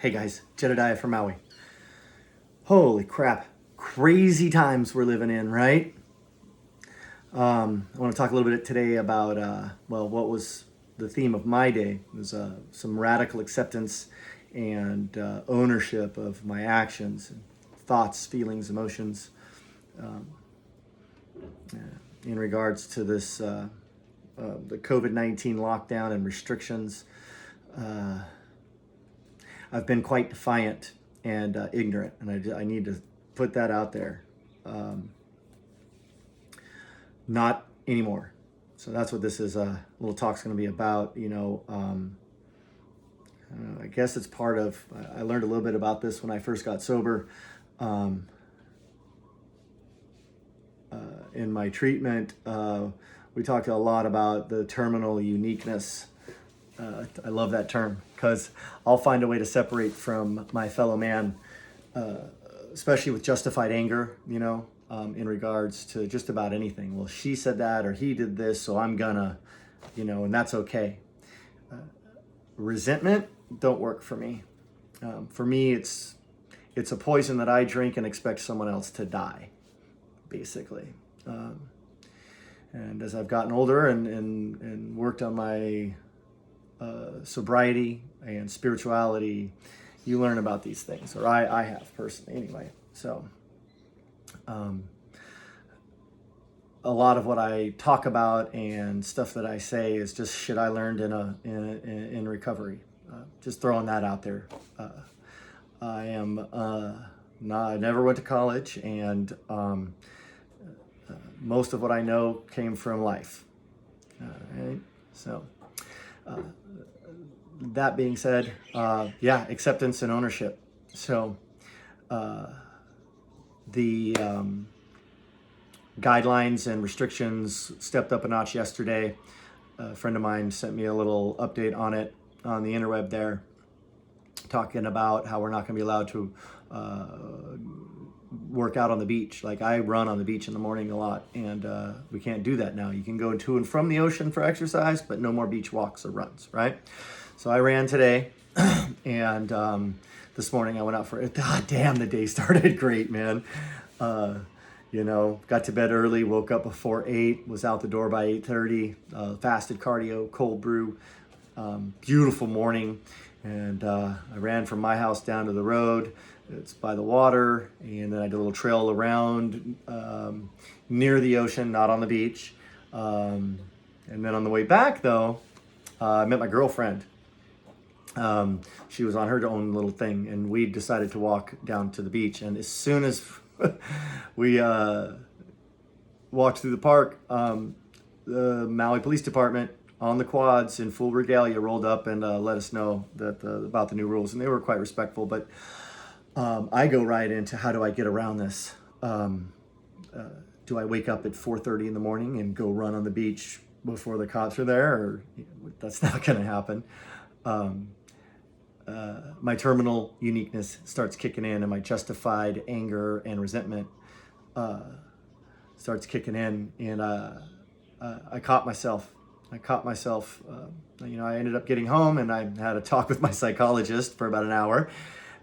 Hey guys, Jedediah from Maui. Holy crap. Crazy times we're living in, right? I want to talk a little bit today about, what was the theme of my day. It was some radical acceptance and ownership of my actions, thoughts, feelings, emotions in regards to this, the COVID-19 lockdown and restrictions. I've been quite defiant and ignorant, and I need to put that out there. Not anymore. So that's what this is. Little talk's going to be about. I guess it's part of. I learned a little bit about this when I first got sober. In my treatment, we talked a lot about the terminal uniqueness. I love that term because I'll find a way to separate from my fellow man, especially with justified anger, in regards to just about anything. Well, she said that or he did this, so I'm gonna, and that's okay. Resentment don't work for me. For me, it's a poison that I drink and expect someone else to die, basically. And as I've gotten older and worked on my sobriety and spirituality, you learn about these things, or I have personally anyway. So a lot of what I talk about and stuff that I say is just shit I learned in recovery. Just throwing that out there. I never went to college, and most of what I know came from life. Right? So that being said, acceptance and ownership. So the guidelines and restrictions stepped up a notch yesterday. A friend of mine sent me a little update on it on the interweb there, talking about how we're not going to be allowed to work out on the beach. Like, I run on the beach in the morning a lot, and we can't do that now. You can go to and from the ocean for exercise, but no more beach walks or runs, right? So I ran today, and this morning I went out for it. God damn, the day started great, man. Got to bed early, woke up before 8, was out the door by 8:30, fasted cardio, cold brew, beautiful morning. And I ran from my house down to the road. It's by the water, and then I did a little trail around near the ocean, not on the beach. And then on the way back, though, I met my girlfriend. She was on her own little thing, and we decided to walk down to the beach. And as soon as we walked through the park, the Maui Police Department on the quads in full regalia rolled up and let us know that about the new rules, and they were quite respectful. But I go right into, how do I get around this? Do I wake up at 4:30 in the morning and go run on the beach before the cops are there? Or that's not going to happen. My terminal uniqueness starts kicking in, and my justified anger and resentment starts kicking in, and I caught myself. I ended up getting home, and I had a talk with my psychologist for about an hour.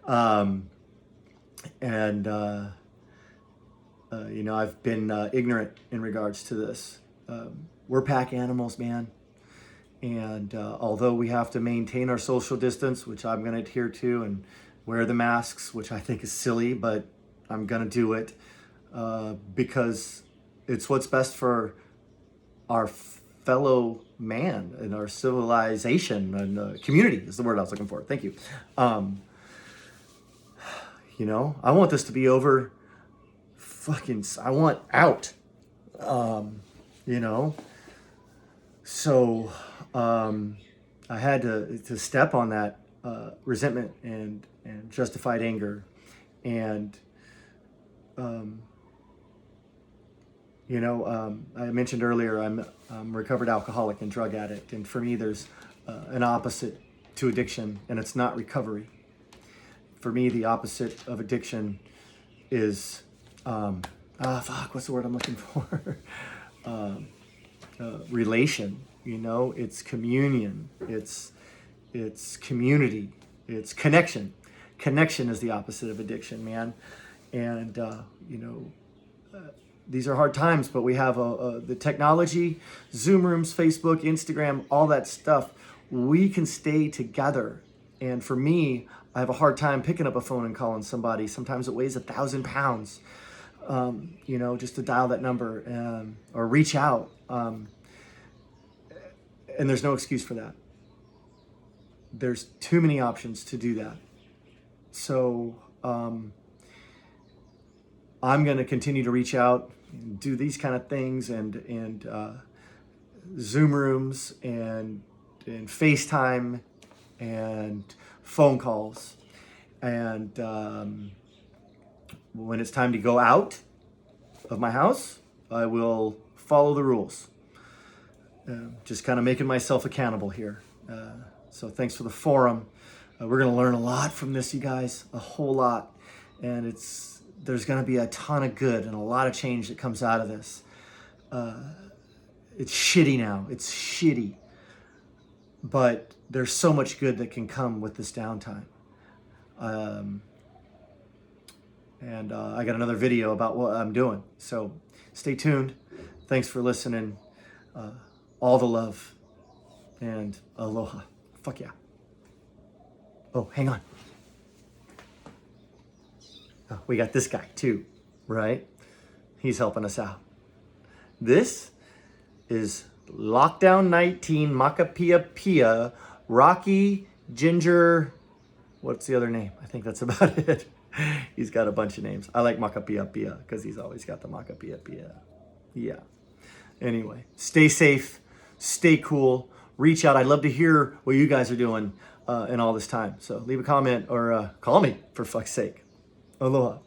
I've been ignorant in regards to this. We're pack animals, man. And although we have to maintain our social distance, which I'm going to adhere to, and wear the masks, which I think is silly, but I'm going to do it because it's what's best for our fellow man and our civilization and community is the word I was looking for. Thank you. I want this to be over. I want out. So I had to step on that resentment and justified anger, and I mentioned earlier I'm a recovered alcoholic and drug addict, and for me there's an opposite to addiction, and it's not recovery. For me, the opposite of addiction is what's the word I'm looking for? Relation. It's communion. It's community. It's connection. Connection is the opposite of addiction, man. And, these are hard times, but we have the technology, Zoom rooms, Facebook, Instagram, all that stuff. We can stay together. And for me, I have a hard time picking up a phone and calling somebody. Sometimes it weighs 1,000 pounds, just to dial that number or reach out. And there's no excuse for that. There's too many options to do that. So I'm going to continue to reach out, do these kind of things, and Zoom rooms and FaceTime and phone calls. And when it's time to go out of my house, I will follow the rules. Just kind of making myself accountable here. So thanks for the forum. We're going to learn a lot from this, you guys, a whole lot. And there's going to be a ton of good and a lot of change that comes out of this. It's shitty now. It's shitty. But there's so much good that can come with this downtime. And I got another video about what I'm doing. So stay tuned. Thanks for listening. All the love and aloha. Fuck yeah. Oh, hang on. Oh, we got this guy too, right? He's helping us out. This is Lockdown 19 Makapia Pia Rocky Ginger. What's the other name? I think that's about it. He's got a bunch of names. I like Makapia Pia because he's always got the Makapia Pia. Yeah. Anyway, stay safe, stay cool, reach out. I'd love to hear what you guys are doing in all this time. So leave a comment or call me, for fuck's sake. Aloha.